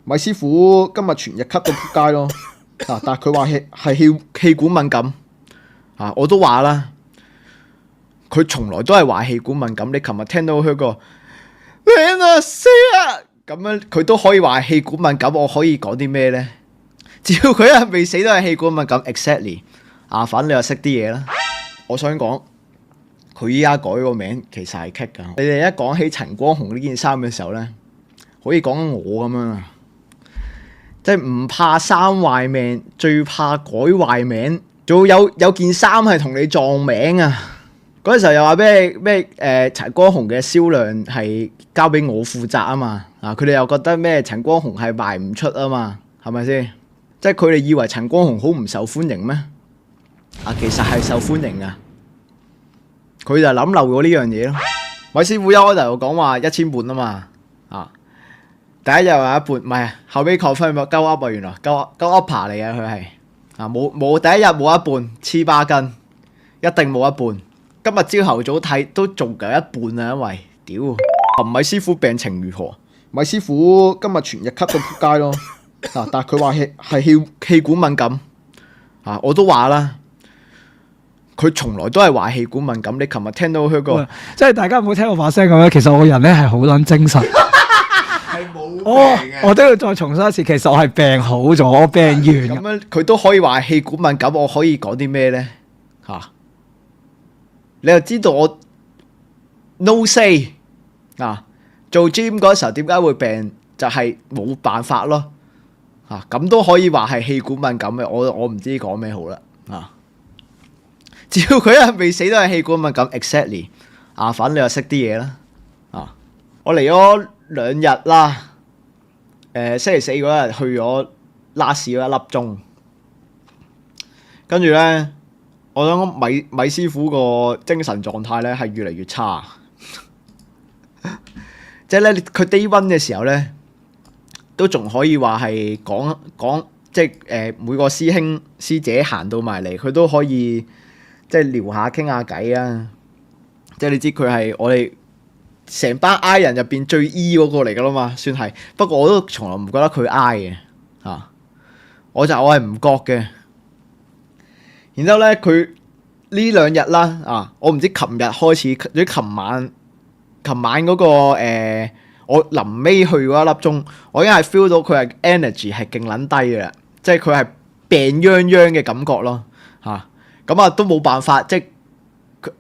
米師傅今日全日咳到仆街咯，但係佢話係氣管敏感，我都話啦，佢從來都係話氣管敏感。你琴日聽到佢個你死啊咁樣，佢都可以話氣管敏感。我可以講啲咩呢？只要佢係未死都係氣管敏感 ，exactly。反正你又識啲嘢啦。我想講，佢依家改個名其實係 kick 噶。你哋一講起陳光雄呢件衫嘅時候呢，可以講緊我咁樣啊。即係唔怕衫壞命，最怕改壞名。仲有件衫係同你撞名啊！嗰陣時候又話咩陳光雄嘅銷量係交俾我負責啊嘛。佢哋又覺得咩陳光雄係賣唔出啊嘛，係咪先？即係佢哋以為陳光雄好唔受歡迎咩？其實係受歡迎啊！佢就諗漏咗呢樣嘢咯。米師傅一開頭講話1000半啊嘛，第一日話一半，唔係後尾 confirm 鳩噏啊，原來鳩噏爬嚟嘅佢係冇第一日冇一半，黐巴筋，一定冇一半。今日朝頭早睇都仲有一半啊，因為屌米師傅病情如何？米師傅今日全日咳到仆街咯，但係佢話係氣管敏感，我都話啦，佢從來都係話氣管敏感。你琴日聽到佢個，即係大家唔好聽我把聲咁樣，其實我個人咧係好撚精神。我都要再重申一次，其實我係病好咗，我病完咁樣，佢都可以話氣管敏感。我可以講啲咩呢？你又知道我 no say 做 gym 嗰時候點解會病，就係冇辦法咯。咁都可以話係氣管敏感嘅，我唔知講咩好啦。只要佢係未死都係氣管敏感 exactly。反正你又識啲嘢啦。我嚟咗2日啦。星期四嗰日去咗拉屎嗰1粒鐘，跟住咧，我想講米師傅個精神狀態咧係越嚟越差，即係咧佢 day one 嘅時候咧，都仲可以話係講，即係每個師兄師姐行到埋嚟，佢都可以即係聊下傾下偈啊！即係你知佢係我哋成班 I 人入邊最 E 嗰個嚟噶啦嘛，算係。不過我都從來唔覺得佢 I 嘅，我係唔覺嘅。然之後咧，佢呢2日啦，我唔知琴日開始，或者琴晚嗰個我臨尾去嗰1粒鐘，我已經係 feel 到佢係 energy 係勁撚低嘅啦，即係佢係病殃殃嘅感覺咯，咁都冇辦法，即係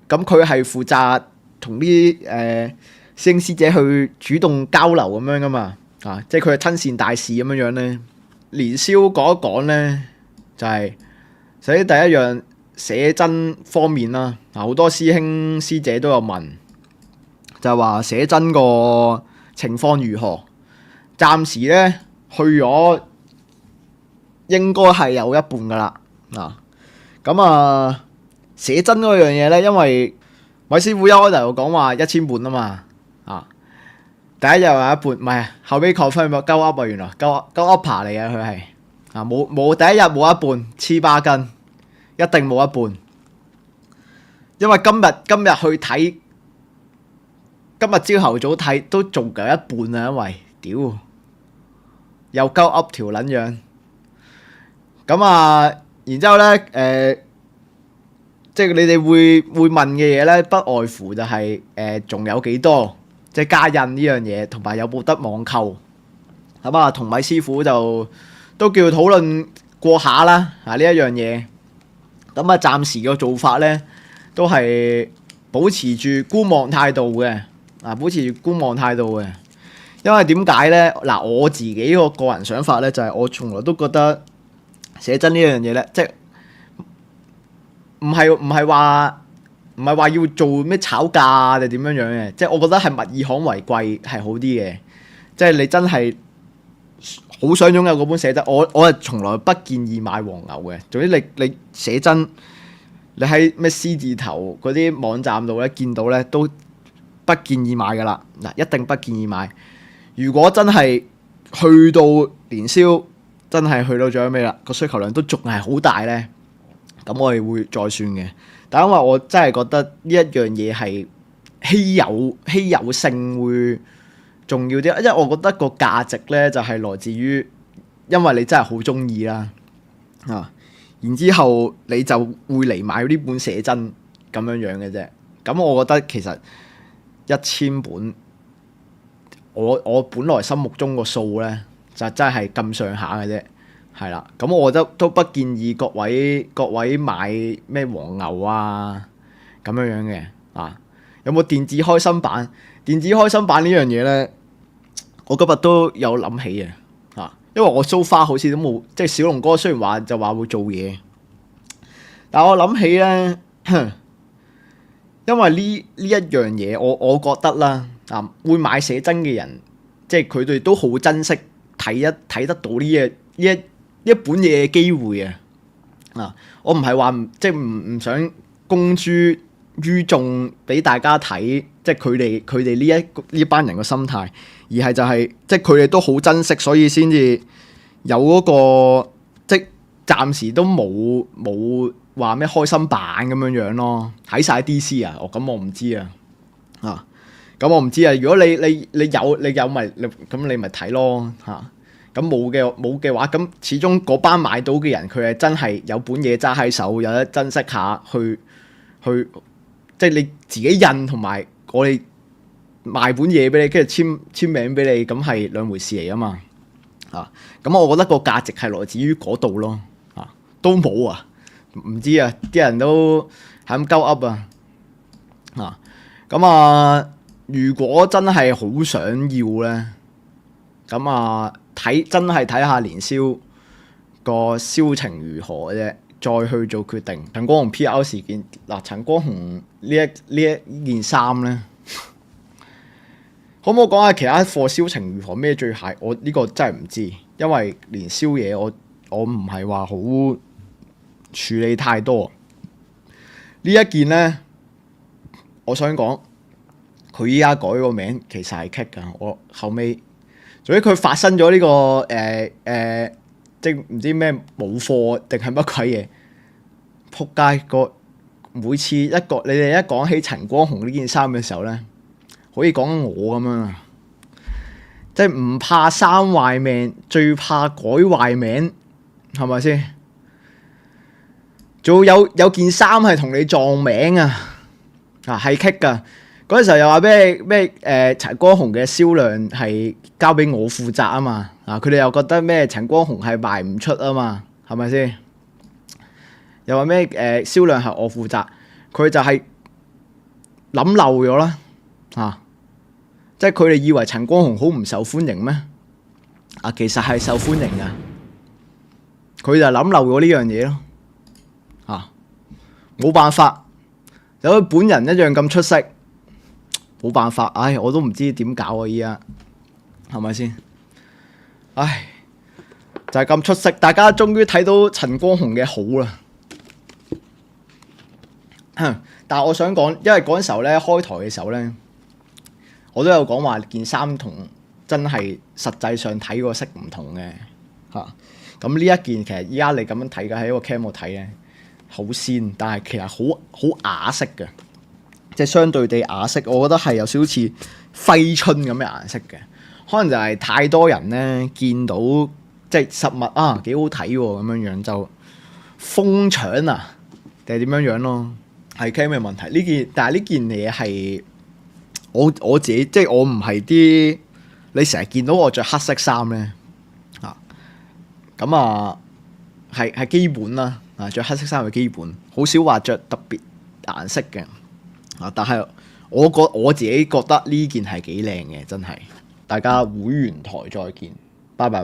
咁佢係負責同啲師兄師姐去主動交流咁樣噶嘛，即係佢係親善大使咁樣咧。年宵講一講咧，就係首先第一樣寫真方面啦，好多師兄師姐都有問，就係話寫真個情況如何？暫時咧去咗應該係有一半噶啦，咁寫真嗰樣嘢咧，因為米師傅一開頭講話1000半啊嘛。第一日話一半，唔係後尾 confirm 鳩噏啊，原來鳩噏爬嚟嘅佢係冇第一日冇一半，黐巴筋，一定冇一半。因為今日去睇，今日朝頭早睇都仲有一半啊，因為屌又鳩噏條撚樣。咁然之後咧即係你哋會問嘅嘢咧，不外乎就係仲有幾多？即係加印呢樣嘢，同埋有冇得網購，同米師傅就都叫討論過下啦。呢一樣嘢，暫時嘅做法咧，都係保持住觀望態度嘅。保持住觀望態度嘅，因為點解咧？我自己個人想法咧，就係我從來都覺得寫真呢樣嘢咧，即係唔係話要做咩炒價定點樣樣嘅，即係我覺得係物以罕為貴係好啲嘅。即係你真係好想擁有嗰本寫真，我係從來不建議買黃牛嘅。總之你寫真，你喺咩 C 字頭嗰啲網站度咧見到咧，都不建議買噶啦。一定不建議買。如果真係去到年宵，真係去到最尾啦，個需求量都仲係好大咧，咁我哋會再算嘅。但因為我真係覺得呢一樣嘢係稀有性會重要啲，因為我覺得個價值咧就係來自於，因為你真係好中意啦，然之後你就會嚟買呢本寫真咁樣嘅啫。咁我覺得其實1000本，我本來心目中個數咧就真係咁上下嘅啫，係啦。咁我覺得都不建議各位買咩黃牛啊咁樣嘅啊。有冇電子開心版？電子開心版呢樣嘢咧，我今日都有諗起啊，因為我 so far 好似都冇，即係小龍哥雖然話會做嘢，但我諗起咧，因為呢一樣嘢，我覺得啦，會買寫真嘅人，即係佢哋都好珍惜睇得到呢一本嘢嘅機會啊！我唔係話即係唔想公諸於眾俾大家睇，即係佢哋呢班人嘅心態，而係就係即係佢哋都好珍惜，所以先至有嗰個即係暫時都冇話咩開心版咁樣咯，睇晒 DC 啊！咁我唔知啊，咁我唔知啊。如果你有咪咁你咪睇咯嚇。咁冇嘅話，咁始終嗰班買到嘅人，佢係真係有本嘢揸喺手，有得珍惜下去，即係你自己印同埋我哋賣本嘢俾你，跟住簽名俾你，咁係兩回事嚟啊嘛。咁我覺得個價值係來自於嗰度咯。都冇啊，唔知啊，啲人都係咁鳩噏啊。咁如果真係好想要咧，咁真係睇下年宵個銷情如何啫，再去做決定。陳光雄 PR 事件嗱，陳光雄呢件衫咧，可唔可以講下其他貨銷情如何？咩最蟹？我呢個真係唔知，因為年宵嘢我唔係話好處理太多。呢一件咧，我想講佢依家改個名其實係 cut 㗎，我後尾。所以佢發生咗呢個即係唔知咩冇貨定係乜鬼嘢，仆街！每次你哋一講起陳光雄呢件衫嘅時候咧，可以講我咁樣啊，即係唔怕衫壞命，最怕改壞名，係咪先？仲有件衫係同你撞名啊！係棘㗎。嗰陣時候又話咩陳光雄嘅銷量係交俾我負責啊嘛，佢哋又覺得咩陳光雄係賣唔出啊嘛，係咪先？又話咩銷量係我負責，佢就係諗漏咗啦，即係佢哋以為陳光雄好唔受歡迎咩？其實係受歡迎㗎，佢就諗漏咗呢樣嘢咯，冇辦法，有佢本人一樣咁出色。冇辦法，我都唔知點搞啊！依家係咪先？就係咁出色，大家終於睇到陳光雄嘅好啦。但係我想講，因為嗰陣時候咧，開台嘅時候咧，我都有講話件衫同真係實際上睇個色唔同嘅嚇。咁呢一件其實依家你咁樣睇嘅喺個 cam 度睇咧，好鮮，但係其實好啞色嘅。即係相對地啞色，我覺得係有少少似揮春咁嘅顏色嘅，可能就係太多人咧見到即係實物幾好睇喎咁樣就瘋搶啊，定係點樣咯？係傾咩問題？但係呢件嘢係我自己，即係我唔係啲你成日見到我着黑色衫咧係基本啦，着黑色衫係基本，好少話着特別顏色嘅。但係我自己覺得呢件係幾靚嘅，真係。大家會員台再見，拜拜。